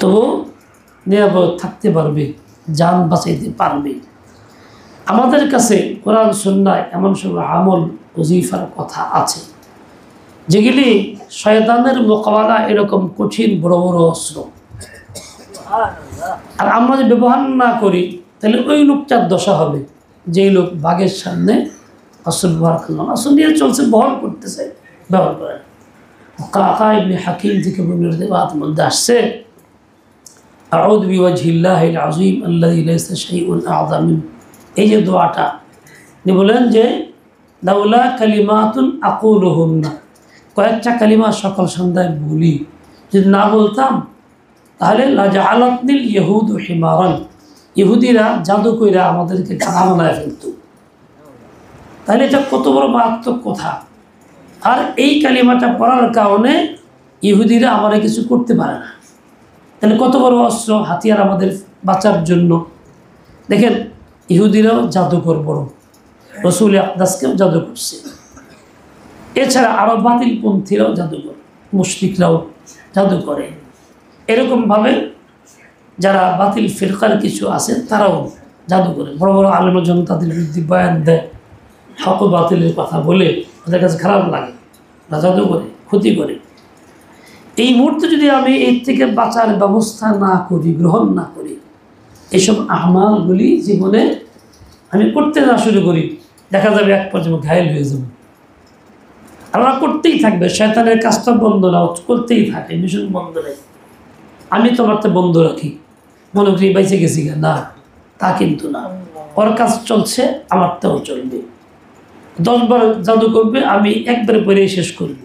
তবু নিরাপদ থাকতে পারবে, জান বাঁচাইতে পারবে। আমাদের কাছে কোরআন সুন্নায় এমন সব আমল ওজিফার কথা আছে যেগুলি শয়তানের মোকাবেলা এরকম কঠিন বড় বড় অস্ত্র, আর আমরা যদি ব্যবহার না করি তাহলে ওই লোকটার দশা হবে যেই লোক বাঘের সামনে অস্ত্র ব্যবহার করলাম, অস্ত্র নিয়ে চলছে, বহন করতেছে, ব্যবহার করে। কাকা ইবনে হাকিম থেকে বর্ণিত মধ্যে আসছে, আউযু বিওয়াজহিল্লাহিল আযীম আল্লাযী লাইসা শাইউন আ'যাম মিনহু, এই যে দোয়াটা তিনি বলেন যে লাউলা কালিমাতুন আকুলুহুন্না, কয়েকটা কালিমা সকাল সন্ধ্যায় বলি, যদি না বলতাম তাহলে লাজাআলাতনিল ইয়াহুদু হিমারান, ইহুদিরা জাদু কইরা আমাদেরকে গাধা বানায় ফেলত। তাহলে এটা কত বড় মারাত্মক কথা। আর এই কালিমাটা পড়ার কারণে ইহুদিরা আমাদের কিছু করতে পারে না। তাহলে কত বড় অস্ত্র, হাতিয়ার আমাদের বাঁচার জন্য। দেখেন ইহুদিরাও জাদুকর বড়, রসুল আকদাসকেও জাদু করছে, এছাড়া আরও বাতিলপন্থীরাও জাদুকর, মুশরিকরাও জাদু করে। এরকমভাবে যারা বাতিল ফিরকার কিছু আছে তারাও জাদু করে, বড় বড় আলেমজন তাদের বিরুদ্ধে বয়ান দেয়, হক বাতিলের কথা বলে, ওদের কাছে খারাপ লাগে, বা জাদু করে, ক্ষতি করে। এই মুহূর্তে যদি আমি এর থেকে বাঁচার ব্যবস্থা না করি, গ্রহণ না করি, এইসব আমালগুলি জীবনে আমি করতে না শুরু করি, দেখা যাবে এক পর্যায়ে ঘায়েল হয়ে যাব। আমরা করতেই থাকবে, শয়তানের কাজটা বন্ধ না, করতেই থাকে, মিশন বন্ধ নেই। আমি তোমারটা বন্ধ রাখি, মনে করি বাইচে গেছি না, তা কিন্তু না। ওর কাজ চলছে, আমারটাও চলবে। 10 বার জাদু করবে, আমি একবারে পরে শেষ করব।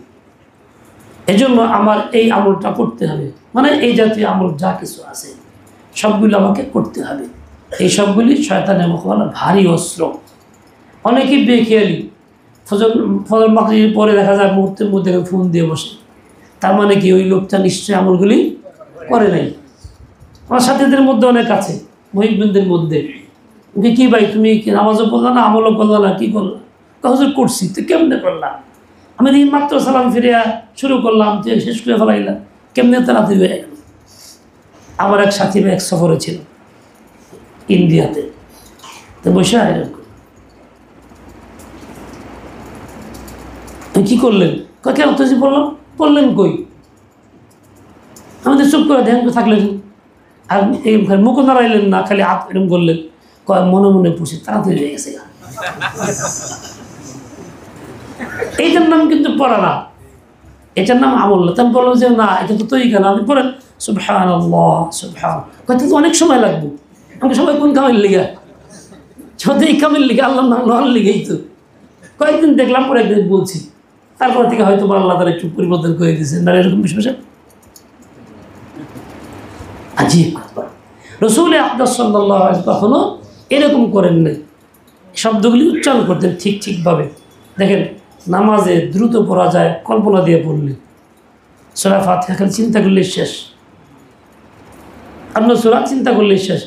এজন্য আমার এই আমলটা করতে হবে, মানে এই জাতীয় আমল যা কিছু আছে সবগুলো আমাকে করতে হবে। এই সবগুলি শয়তানের মোকাবেলা ভারী অস্ত্র। অনেকেই বেখেয়ালি ফজর মাগরিবের পরে দেখা যায় মুহূর্তের মধ্যে ফোন দিয়ে বসে, তার মানে কি ওই লোকটা নিশ্চয়ই আমলগুলি করে নাই। আমার সাথীদের মধ্যে অনেক আছে, মহিবদের মধ্যে, ওকে কী ভাই তুমি কি নামাজও বললা না, আমলও করলা না, কী করলা? হুজুর করছি, তো কেমনে করলাম? আমি এই মাত্র সালাম ফিরিয়া শুরু করলাম, তুই শেষ করে ফেলাইলাম, কেমনে তাড়াতাড়ি হয়ে গেল। আমার এক সাথী এক সফরে ছিল ইন্ডিয়াতে, তো বসে এরকম কী করলেন? কেন তো বললাম, বললেন কই? আমাদের চুপ করে ধ্যান থাকলেন, আর এই মুখ নাড়াইলেন না, খালি হাত এরকম করলেন, মনে মনে পুষে তাড়াতাড়ি হয়ে গেছে। এইটার নাম কিন্তু পড়া না, এটার নাম আমল না। আমি বললাম যে না, এটা তো তৈরি কেন? আপনি পড়েন সুবহানাল্লাহ সুবহান, হয়তো তো অনেক সময় লাগবে। আমাকে সবাই কোন কামের লিগা? সত্যি এই কামের লিগে, আল্লাহ নাম নেওয়ার লিগেই তো। কয়েকদিন দেখলাম, পরে একদিন বলছি, তারপর থেকে হয়তো আল্লাহ তারা একটু পরিবর্তন করে দিয়েছেন না, এরকম বিষয়। আজীব কথা। রসুল আকদাস সাল্লাল্লাহু আলাইহি ওয়াসাল্লাম কখনো এরকম করেন নাই, শব্দগুলি উচ্চারণ করতেন ঠিকভাবে। দেখেন নামাজে দ্রুত পড়া যায় কল্পনা দিয়ে পড়লে, সূরা ফাতিহা খালি চিন্তা করলে শেষ, অন্য সূরা চিন্তা করলে শেষ।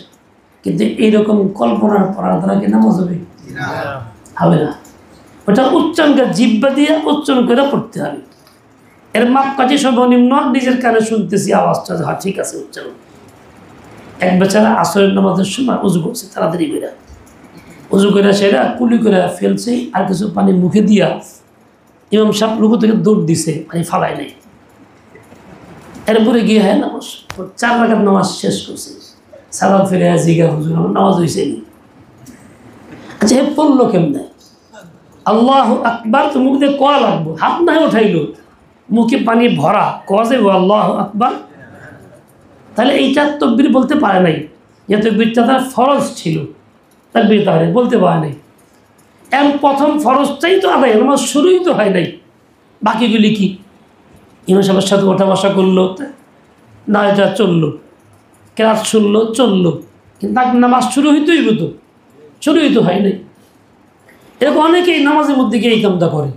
কিন্তু এইরকম কল্পনার পড়ার দ্বারা কি নামাজ হবে? হবে না। ওটা উচ্চারণকে জিহ্বা দিয়ে উচ্চারণ করে পড়তে হবে। এর মাপকাঠি সর্বনিম্ন নিজের কানে শুনতেছি আওয়াজটা, হ্যাঁ ঠিক আছে উচ্চারণ। এক বেচারা আসরের নামাজের সময় উজু করছে, তাড়াতাড়ি করে উজু করে সেটা কুলি করে ফেলছে, আর কিছু পানি মুখে দিয়া ইমাম সাহেব রুকু থেকে দৌড় দিছে, পানি ফালাই নাই। এরপরে গিয়ে হ্যাঁ নামাজ 4 রাকাত নামাজ শেষ করছে, সালাম ফিরে জিগা হুজুর আমার নামাজ হয়েছে নি? আচ্ছা হে পড়লো কেমনে? আল্লাহু আকবার তো মুখ দিয়ে কোয়া লাগবো, হাত নাই উঠাইলো, মুখে পানি ভরা, কোয়া যাইব আল্লাহু আকবার। তাহলে এইটা তাকবীর বলতে পারে নাই, যে তাকবীরটা তার ফরজ ছিল, তাকবীর তাহলে বলতে পারে নাই। এখন প্রথম ফরজটাই তো আদায়, নামাজ শুরুই তো হয় নাই, বাকিগুলি কি? ইমাম সাহেবের সাথে ওঠা বসা করলো, না এটা চললো, ক্লাস শুনলো, চললো, কিন্তু নামাজ শুরু হইতেই তো, শুরুই তো হয় নাই। এরকম অনেকেই নামাজের মধ্যে গিয়ে এই কামটা করে,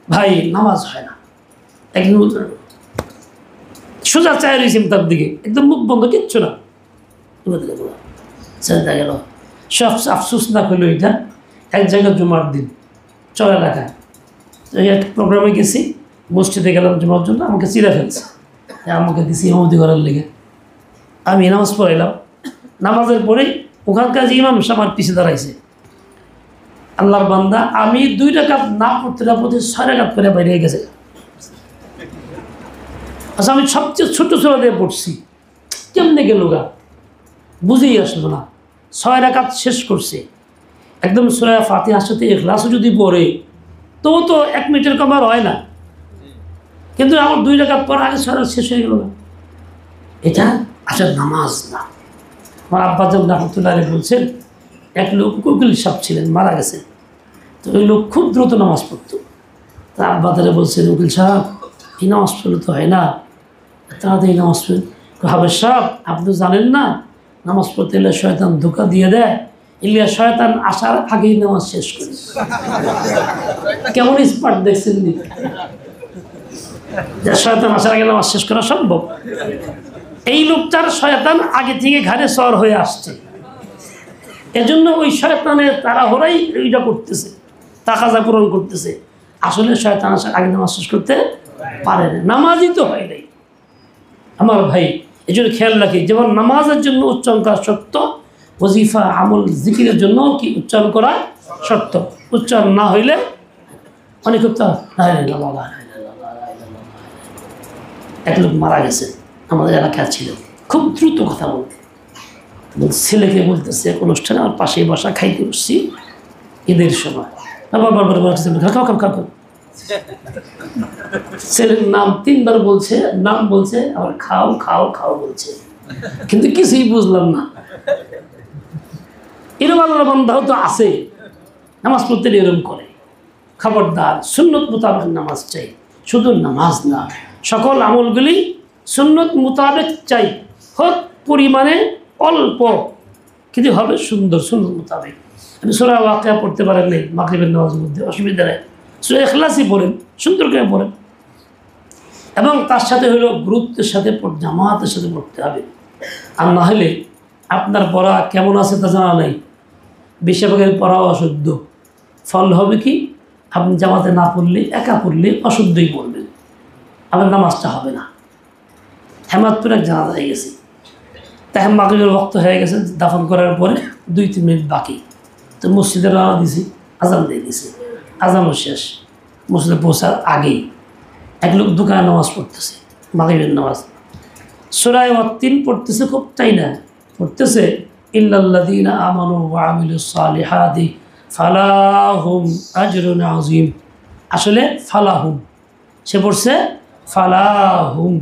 ভাই নামাজ হয় না, একদিন সোজা চায় রয়েছেন তার দিকে, একদম মুখ বন্ধ, কিচ্ছু না, চিন্তা গেল। সব আফসোস না করলো, এটা এক জায়গায় জুমার দিন চলে এলাকায় একটা প্রোগ্রামে গেছি, মসজিদে গেলাম জুমার জন্য, আমাকে চিরা ফেলছে, আমাকে দিছি ইমামতি করার লেগে। আমি নামাজ পড়াইলাম, নামাজের পরেই ওখানকার যে ইমাম সাহেব আমার পিছিয়ে দাঁড়াইছে, আল্লাহর বান্দা আমি 2 রাকাত না পড়তে না পড়তে 6 রাকাত করে বাইরে গেছে। আচ্ছা আমি সবচেয়ে ছোট ছোট দিয়ে পড়ছি, কেমনে গেল গা বুঝেই আসলো না। 6 রাকাত শেষ করছে, একদম সূরা ফাতিহার সাথে ইখলাসও যদি পড়ে তো 1 মিনিটের কম আর হয় না, কিন্তু আমার 2 রাকাত পর আগে 6 রাকাত শেষ হয়ে গেল না। এটা আসলে নামাজ না। আমার আব্বাজান রহমতুল্লাহ আলাইহি বলছেন, এক লোক উকিল সাহেব ছিলেন, মারা গেছে। তো ওই লোক খুব দ্রুত নামাজ পড়তো। তা আব্বাদারে বলছেন, উকিল সাহেব এই নামাজ পড়লে তো হয় না, তাড়াতাড়ি নামাজ পড়েন। হাবেজ সাহেব আপনি তো জানেন না, নামাজ পড়তে এলে শয়তান ধোঁকা দিয়ে দেয়, ইলিয়া শয়তান আসার আগেই নামাজ শেষ করে। কেমন স্মার্ট দেখছেন নি, যে শয়তান আসার আগে নামাজ শেষ করা সম্ভব। এই লোকটার শয়তান আগে থেকে ঘাড়ে সওয়ার হয়ে আসছে, এজন্য ওই শয়তানের তাড়াহুড়াই এইটা করতেছে, তাকাজা পূরণ করতেছে। আসলে শয়তান আসার আগে নামাজ শেষ করতে পারে না, নামাজই তো হয় নাই। আমার ভাই এই জন্য খেয়াল রাখি, যেমন নামাজের জন্য উচ্চারণ করা সত্য, ওজিফা আমল জিকিরের জন্য কি উচ্চারণ করা সত্য। উচ্চারণ না হইলে অনেক এক লোক মারা গেছে আমাদের এলাকার ছিল, খুব দ্রুত কথা বলতে, ছেলেকে বলতেছে এক অনুষ্ঠানে আমার পাশেই বসা খাইতে বসছি ঈদের সময়, ছেলের নাম 3 বার বলছে, নাম বলছে, আবার খাও খাও খাও বলছে, কিন্তু কিছুই বুঝলাম না। এরকম আল্লাহর বান্দাও তো আছে, নামাজ পড়তে এরকম করে। খবরদার, সুন্নত মোতাবেক নামাজ চাই, শুধু নামাজ না, সকল আমলগুলি সুন্নত মোতাবেক চাই, হোক পরিমাণে অল্প, কিন্তু হবে সুন্দর সুন্নত মোতাবেক। আপনি সূরা ওয়াকিয়া পড়তে পারেন নাই মাগরিবের নামাজের মধ্যে, অসুবিধা নেই, সূরা ইখলাসই পড়েন, সুন্দর করে পড়েন, এবং তার সাথে হলো গুরুত্বের সাথে জামাতের সাথে পড়তে হবে। আর না হলে আপনার পড়া কেমন আছে তা জানা নাই, বেশিরভাগের পড়াও অশুদ্ধ। ফল হবে কি, আপনি জামাতে না পড়লে, একা পড়লে অশুদ্ধই পড়বেন, আপনার নামাজটা হবে না। হেমাদপুর এক জানাজা হয়ে গেছে, তাই মাগরিবের ওয়াক্ত হয়ে গেছে, দাফন করার পরে 2-3 মিনিট বাকি, তো মসজিদে রওনা দিছি, আজান দিয়ে দিছি, আজানও শেষ, মসজিদে পৌঁছার আগেই এক লোক দোকানে নামাজ পড়তেছে, মাগরিবের নামাজ, সূরা ওয়াত্তিন পড়তেছে, খুব তাই না পড়তেছে, ইল্লাল্লাযীনা আমানু ওয়া আমিলুস সালিহাতি ফালাহুম আজরুন আযীম। আসলে ফালাহুম, সে পড়ছে ফালাহুম,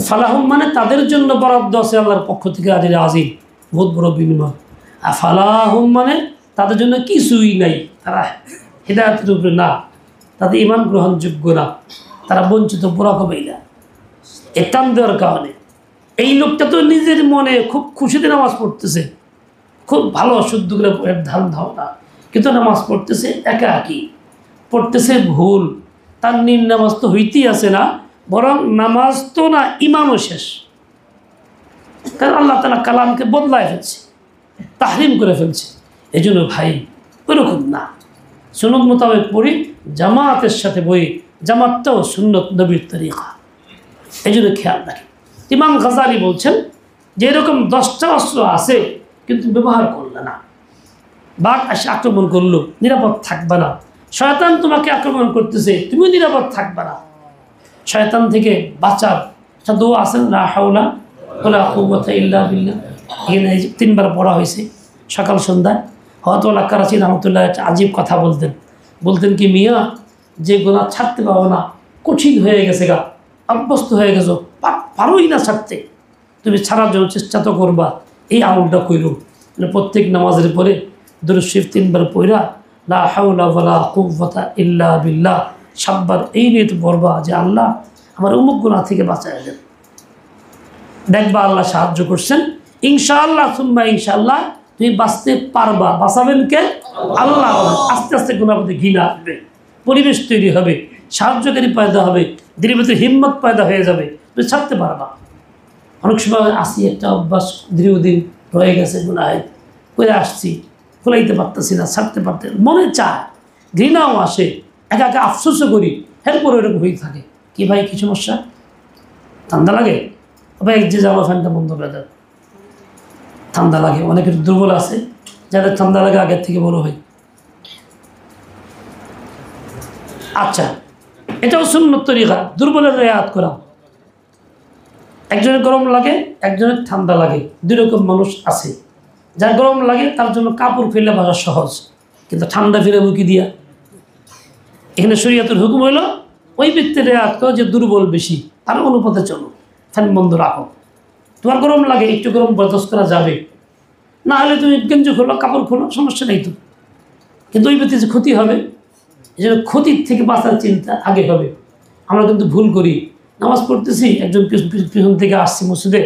ফালাহুম মানে তাদের জন্য বরাদ্দ আছে আল্লাহর পক্ষ থেকে আজরে আজিম, বহুত বড় বিনিময়। আর ফালাহুম মানে তাদের জন্য কিছুই নাই, তারা হিদায়াতের উপরে না, তাদের ঈমান গ্রহণযোগ্য না, তারা বঞ্চিত, পুরা কবেই না। এ টান দেওয়ার কারণে এই লোকটা তো নিজের মনে খুব খুশিতে নামাজ পড়তেছে, খুব ভালো শুদ্ধ করে ধান ধারণা, কিন্তু নামাজ পড়তেছে একাকী, পড়তেছে ভুল, তার নামাজ তো হইতেই আছে না, বরং নামাজ তো না, ইমামও শেষ। কারণ আল্লাহ তাআলা কালামকে বদলায় ফেলছে, তাহরিম করে ফেলছে। এই জন্য ভাই ওরকম না, সুন্নত মোতাবেক পড়ি, জামাতের সাথে বই, জামাতটাও সুন্নত নবীর তরিকা, এই জন্য খেয়াল রাখি। ইমাম গাজালি বলছেন যে এরকম 10টা অস্ত্র আছে কিন্তু ব্যবহার করলে না, বাঘ এসে আক্রমণ করলো, নিরাপদ থাকবে না, শয়তান তোমাকে আক্রমণ করতেছে, তুমিও নিরাপদ থাকবে না। শয়তান থেকে বাঁচার দোয়া আছেন, লা হাওলা ওয়ালা কুওয়াতা ইল্লা বিল্লাহ, এখানে 3 বার পড়া হয়েছে সকাল সন্ধ্যায়। হযরত কারাচি রহমতুল্লাহ একটা আজীব কথা বলতেন কি, মিয়া যে গোনা ছাড়তে পারো না, কঠিন হয়ে গেছে গা, অভ্যস্ত হয়ে গেছো, পারোই না ছাড়তে, তুমি ছাড়ার জন্য চেষ্টা তো করবা, এই আমলটা কইরো। প্রত্যেক নামাজের পরে দুরূদ শরীফ 3 বার পড়া, লা হাওলা ওয়ালা কুওয়াতা ইল্লা বিল্লাহ, 7 বার এই নিয়ত পড়বা যে আল্লাহ আমার অমুক গুনাহ থেকে বাঁচায় দেন। দেখবা আল্লাহ সাহায্য করছেন, ইনশাআল্লাহ সুম্মা ইনশাআল্লাহ তুমি বাঁচতে পারবা। বাঁচাবেন কে? আল্লাহ। আস্তে আস্তে গুনার প্রতি ঘৃণা আসবে, পরিবেশ তৈরি হবে, সাহায্যকারী পয়দা হবে, ধীরে ধীরে হিম্মত পয়দা হয়ে যাবে, তুমি ছাড়তে পারবা। অনেক সময় আসি একটা অভ্যাস দীর্ঘদিন রয়ে গেছে, গুনাহে করে আসছি, খোলাইতে পারতেছি না, ছাড়তে পারতে মনে চায়, ঘৃণাও আসে, একা একা আফসোসও করি, এরপর এরকম হয়ে থাকে। কি ভাই, কি সমস্যা? ঠান্ডা লাগে? ভাই যে জ্বালা ফ্যানটা বন্ধ করে দেন, ঠান্ডা লাগে। অনেকের দুর্বল আছে, যাদের ঠান্ডা লাগে আগের থেকে বড় হয়। আচ্ছা, এটাও সুন্নত তরিকা, দুর্বলের রেয়াত করা। একজনের গরম লাগে, একজনের ঠান্ডা লাগে, দুই রকম মানুষ আছে। যার গরম লাগে তার জন্য কাপড় ফেলে বাসা সহজ, কিন্তু ঠান্ডা ফিরে মুখি দিয়া। এখানে শরীয়তের হুকুম হইল ওই ব্যক্তির রেয়াত করো যে দুর্বল বেশি, তার অনুপাতে চলো, ফ্যান বন্ধ রাখো। তোমার গরম লাগে, একটু গরম বরদাস্ত করা যাবে, না হলে তুমি গেঞ্জি খোলো, কাপড় খোলো, সমস্যা নেই তো। কিন্তু ওই ব্যক্তির যে ক্ষতি হবে, এই জন্য ক্ষতির থেকে বাঁচার চিন্তা আগে হবে। আমরা কিন্তু ভুল করি, নামাজ পড়তেছি, একজন পিছন থেকে আসছি মসজিদে,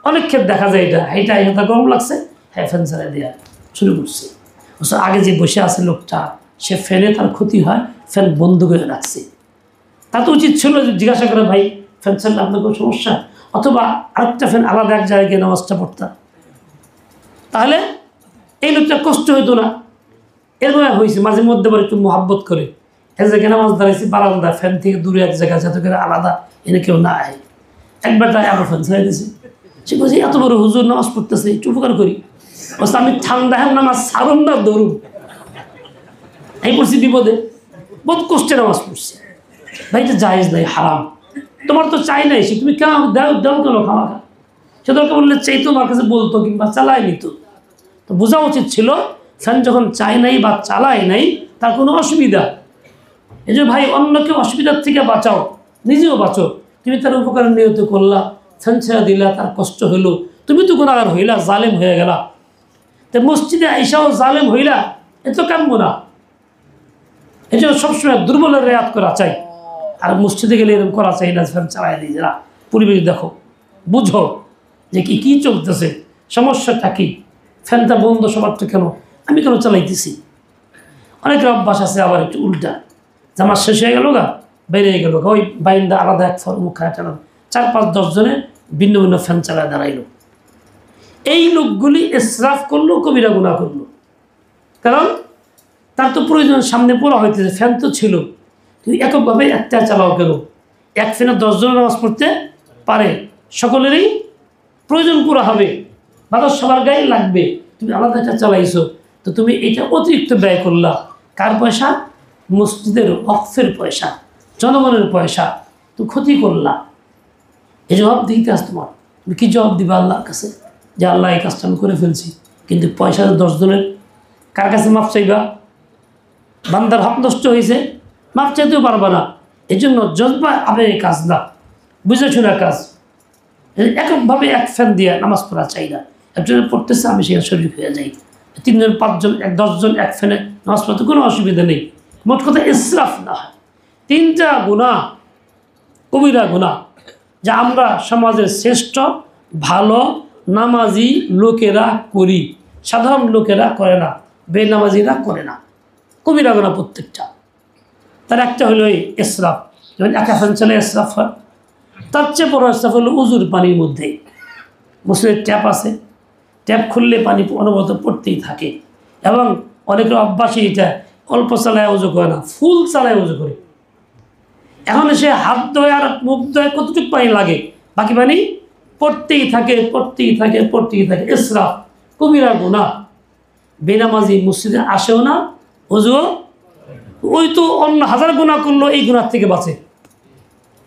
অনেক ক্ষেত্রে দেখা যায় এটা এটা গরম লাগছে, হ্যাঁ ফ্যান চালাই দেওয়া শুরু করছে। আগে যে বসে আছে লোকটা, সে ফ্যানে তার ক্ষতি হয়, ফ্যান বন্ধ করে রাখছে। তা তো উচিত ছিল যে জিজ্ঞাসা করে, ভাই ফ্যান চাললে আপনার কোনো সমস্যা, অথবা আরেকটা ফ্যান আলাদা এক জায়গায় গিয়ে নামাজটা পড়তাম, তাহলে এই লোকটা কষ্ট হইতো না। এরকম হয়েছে মাঝে মধ্যে একটু মোহাব্বত করে এক জায়গায় নামাজ দাঁড়াইছি বারান্দা, ফ্যান থেকে দূরে এক জায়গায়, যাতে করে আলাদা এনে কেউ না আয়। একবার তাই আরো ফ্যান ছেড়ে দিয়েছে। সে বলছে এত বড় হুজুর নামাজ পড়তেছে, একটু উপকার করি। বলছে আমি ঠান্ডা হ্যাঁ নামাজ সারুন না ধরুন, এই পড়ছি বিপদে, বহুত কষ্টে নামাজ পড়ছি। ভাই এটা জায়েজ নাই, হারাম। তোমার তো চাই নাই, সে তুমি কেন দাও দাও কেন খাওয়া খা, সে দরকার বললে চাই তোমার কাছে বলতো, কিংবা চালাই নিত। তো বোঝা উচিত ছিল ফ্যান যখন চাই নাই বা চালাই নাই তার কোনো অসুবিধা। এই যে ভাই অন্যকে অসুবিধার থেকে বাঁচাও, নিজেও বাঁচো। তুমি তার উপকারের নিয়ত করলা, ফ্যান ছেড়ে দিলা, তার কষ্ট হইল, তুমি তো গুনাহগার হইলা, জালেম হয়ে গেলা। তো মসজিদে আইসাও জালেম হইলা, এ তো কাম্য না। এই জন্য সবসময় দুর্বলের রেয়াত করা চাই। আর মসজিদে গেলে এরকম করা চাই না, ফ্যান চালাই দিই যারা। পরিবেশ দেখো, বুঝো যে কি চলতেছে, সমস্যাটা কি, ফ্যানটা বন্ধ সবার তো কেন, আমি কেন চালাইতেছি। অনেকের অভ্যাস আছে আবার একটু উল্টা, জামা শেষ হয়ে গেল গা, বেরিয়ে গেল গা, ওই বাইন্দা আলাদা এক মুখ খায় চালানো, 4-5-10 জনে ভিন্ন ভিন্ন ফ্যান চালায় দাঁড়াইল। এই লোকগুলি ইসরাফ করলো, কবিরা গুনাহ করলো। কারণ তার তো প্রয়োজন সামনে পড়া হইতেছে, ফ্যান তো ছিল, তুমি এককভাবে একটা চালাও কেন? এক ফ্যানে 10 জন নামাজ পড়তে পারে, সকলেরই প্রয়োজন পুরা হবে, বাতাস সবার গায়ে লাগবে, তুমি আলাদা একটা চালাইছো, তো তুমি এটা অতিরিক্ত ব্যয় করলা। কার পয়সা? মসজিদের ওয়াকফের পয়সা, জনগণের পয়সা, তুমি ক্ষতি করলা। এই জবাব দিতে আস তোমার, তুমি কী জবাব দিবা আল্লাহর কাছে যে আল্লাহ এই কাজটা আমি করে ফেলছি, কিন্তু পয়সা 10 জনের, কার কাছে মাপ চাইবা? বান্দার হক নষ্ট হয়েছে, মাপ চাইতেও পারবা না। এই জন্য জজবা আবেগে কাজ না, বুঝে শোনা কাজ। এককভাবে এক ফ্যান দিয়ে নামাজ পড়া চাই না। একজনের পড়তেছে, আমি সেখানে শরীর হয়ে যাই, 3 জন 5 জন 10 জন এক ফ্যানে নামাজ পড়তে কোনো অসুবিধা নেই। মোট কথা ইসরাফ না হয়। 3টা গুনাহ, কবিরা গুনাহ, যা আমরা সমাজের শ্রেষ্ঠ ভালো নামাজি লোকেরা করি, সাধারণ লোকেরা করে না, বেনামাজিরা করে না। কবিরা গুনাহ প্রত্যেকটা। তার একটা হলো এই ইসরাফ, যেমন একা ফ্যান চলে ইসরাফ হয়। তার চেয়ে বড় ইসরাফ হলো উজুর পানির মধ্যেই। মসজিদের ট্যাপ আছে, ট্যাপ খুললে পানি অনবরত পড়তেই থাকে, এবং অনেকের অভ্যাসই এটা, অল্প চালায় উজু করে না, ফুল চালায় উজু করে। এখন সে হাত ধোয় আর মুখ ধোয়, কতটুকু পানি লাগে, বাকি পানি পড়তেই থাকে, পড়তেই থাকে, পড়তেই থাকে। ইসরাফ, কবিরা গুনাহ। বেনামাজি মসজিদে আসেও না, উজুও, ওই তো অন্য 1000 গুনাহ করলো, এই গুনাহ থেকে বাঁচে,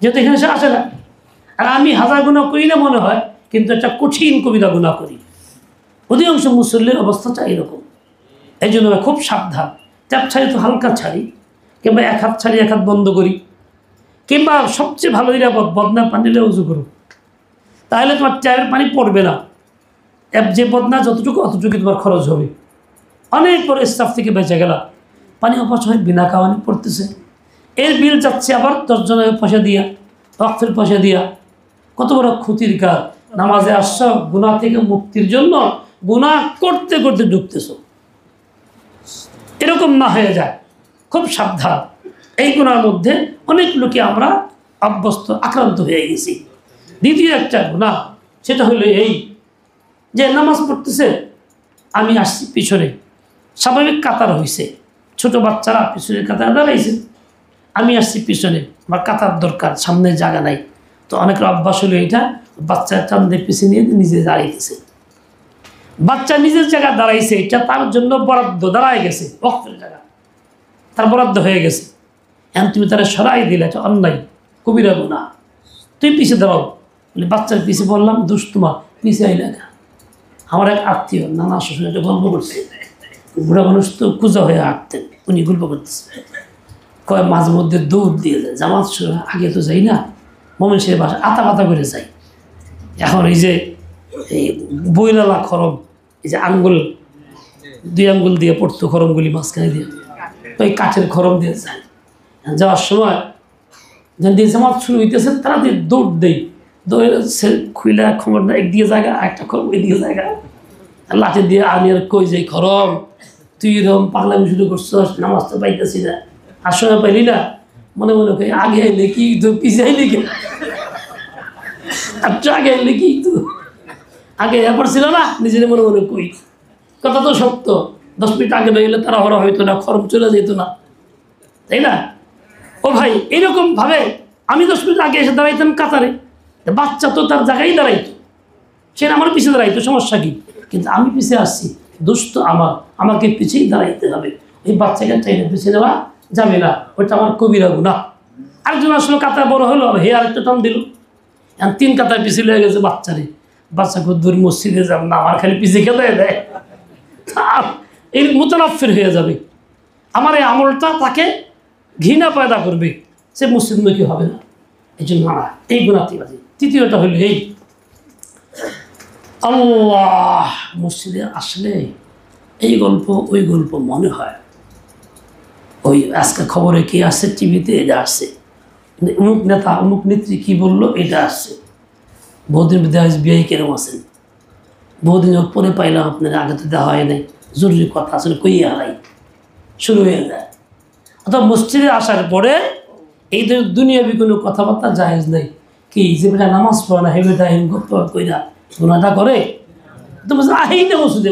যেহেতু এখানে সে আসে না। আর আমি 1000 গুনাহ করি না মনে হয়, কিন্তু একটা কঠিন কবিরা গুনাহ করি। অধিকাংশ মুসল্লির অবস্থাটা এরকম। এই জন্য খুব সাবধান। ট্যাপ ছাড়ি তো হালকা ছাড়ি, কিংবা এক হাত ছাড়ি এক হাত বন্ধ করি, কিংবা সবচেয়ে ভালো নিরাপদ বদনা পানি দিলে উজু করো, তাহলে তোমার ট্যাপের পানি পড়বে না। যে বদনা যতটুকু অতটুকু তোমার খরচ হবে। অনেক বড় স্টাফ থেকে বেঁচে গেলা, পানি অপচয় বিনা কারণে পড়তেছে, এর বিল যাচ্ছে আবার 10 জনের পয়সা দিয়া, ওয়াকফের পয়সা দিয়া। কত বড় ক্ষতির কাজ। নামাজে আসছ গুনাহ থেকে মুক্তির জন্য, গুনাহ করতে করতে ঢুকতেছ, এরকম না হয়ে যায়। খুব সাবধান। এই গুনার মধ্যে অনেক লোকে আমরা অভ্যস্ত, আক্রান্ত হয়ে গেছি। দ্বিতীয় একটা গুনাহ, সেটা হলো এই যে নামাজ পড়তেছে, আমি আসছি পিছনে, স্বাভাবিক কাতার হয়েছে, ছোট বাচ্চারা পিছনের কাতারে দাঁড়াইছে, আমি আসছি পিছনে, আমার কাতার দরকার, সামনে জায়গা নাই। তো অনেকের অভ্যাস হলো এটা, বাচ্চা চান্দে পিছিয়ে নিয়ে নিজে দাঁড়াইতেছে। বাচ্চা নিজের জায়গায় দাঁড়াইছে, এটা তার জন্য বরাদ্দ, দাঁড়ায় গেছে, ওয়াকফের জায়গা তার বরাদ্দ হয়ে গেছে। এখন তুমি তারা সরাই দিলে, এটা অন্যায়, কবিরা গুনাহ, তুই পিছিয়ে দাঁড়াও। বলে বাচ্চার পিছিয়ে বললাম, দোষ তোমার, পিছিয়ে আইলে না। আমার এক আত্মীয় নানা শ্বশুর একটা গল্প করছে, বুড়া মানুষ তো কুজা হয়ে হাঁটতেন, উনি গল্প করতেছে, কয় মাঝে মধ্যে দৌড় দিয়ে যায়, জামাত আগে তো যাই না, মোমেন সে বাসা আতা পাতা করে যাই। এখন এই যে এই বইলালা খরম, এই যে আঙ্গুল, 2 আঙ্গুল দিয়ে পড়তো খরমগুলি মাঝখানে দিয়ে, ওই কাঠের খরম দিয়ে যায়। যাওয়ার সময় যেন দিয়ে জামাত শুরু হইতেছে, তারা দিয়ে দৌড় দেয়, দৌড়ে সে খুইলা খবর না একদিকে জায়গা, একটা খরম ওইদিকে জায়গা, লাঠি দিয়ে আমি আর কই যাই, খরম তুই এরকম পাগলামি শুরু করছস, নামাজ তো পাইতেছি না, আর সময় পাইলি না, মনে মনে কই আগে আইলে কি তো পিছিয়ে আইলে কি, আচ্ছা আগে আইলে কি তো আগে এরপর ছিল না, নিজের মনে মনে কই, কথা তো সত্য। 10 মিনিট আগে বেরোলে তারা হরা হইতো না, খরম চলে যেত না, তাই না? ও ভাই, এরকমভাবে আমি 10 মিনিট আগে এসে দাঁড়াইতাম কাতারে, বাচ্চা তো তার জায়গায় দাঁড়াইতো, সে আমার পিছিয়ে দাঁড়াইতো, সমস্যা কি? কিন্তু আমি পিছিয়ে আসছি, দোষ তো আমার, আমাকে পিছিয়েই দাঁড়াইতে হবে। ওই বাচ্চাকে চাইলে পিছিয়ে দেওয়া যাবে না, ওইটা আমার কবিরা গুনাহ। আরেকজন আসলে কাতার বড় হলো, হে আরেকটা টান দিল, এখন 3 কাতার পিছিয়ে লেগে গেছে বাচ্চারে, বাচ্চাকে দূর মসজিদে যাব না, আমার খালি পিছিয়ে খেতে দেয়, এই মুতানাফির হয়ে যাবে। আমার এই আমলটা তাকে ঘৃণা পয়দা করবে, সে মসজিদমুখী হবে না। এই জন্য না, এই গুণাতিবাদী। তৃতীয়টা হলো এই, আল্লাহ মসজিদে আসলে এই গল্প ওই গল্প মনে হয়, ওই আজকে খবরে কি আসছে, টিভিতে এটা আসছে, অমুক নেতা অমুক নেত্রী কী বললো, এটা আসছে। বহুদিন দেওয়া বিয়ে কেরম আছেন, বহুদিন পরে পাইলাম, আপনার আগে তো দেওয়া হয় নাই, জরুরি কথা আসলে কই হারাই শুরু হয়ে যায়। অর্থাৎ মসজিদে আসার পরে এই দুনিয়াবি কোনো কথাবার্তা জায়েজ নেই। কি যে বেটা নামাজ পড়ে না, হে বেটা হেন গপ্প কইরা গুনাহটা করে, তো বলছে আহেই না মসজিদে,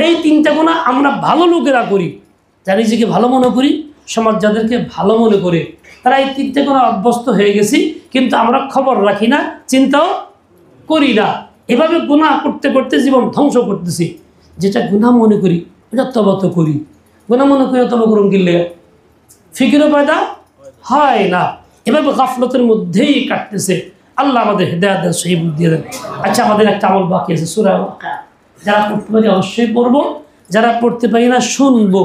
এই 3টা গুনাহ আমরা ভালো লোকেরা করি, যারা নিজেকে ভালো মনে করি, সমাজ যাদেরকে ভালো মনে করে, তারা এই 3টা গুনাহ অভ্যস্ত হয়ে গেছি, কিন্তু আমরা খবর রাখি না, চিন্তাও করি না। এভাবে গুনাহ করতে করতে জীবন ধ্বংস করতেছি। যেটা গুনাহ মনে করি ওটা তবা তো করি, গুনাহ মনে করি তবা করুন কিনলে ফিকিরও পয়দা হয় না। এভাবে গাফলতের মধ্যেই কাটতেছে। আল্লাহ আমাদের হেদায়েত দেন, সহি বুদ্ধি দেন। আচ্ছা, আমাদের একটা আমল বাকি আছে, সূরা ওয়াকিয়া। যারা পড়তে পারি অবশ্যই পড়বো, যারা পড়তে পারি না শুনবো।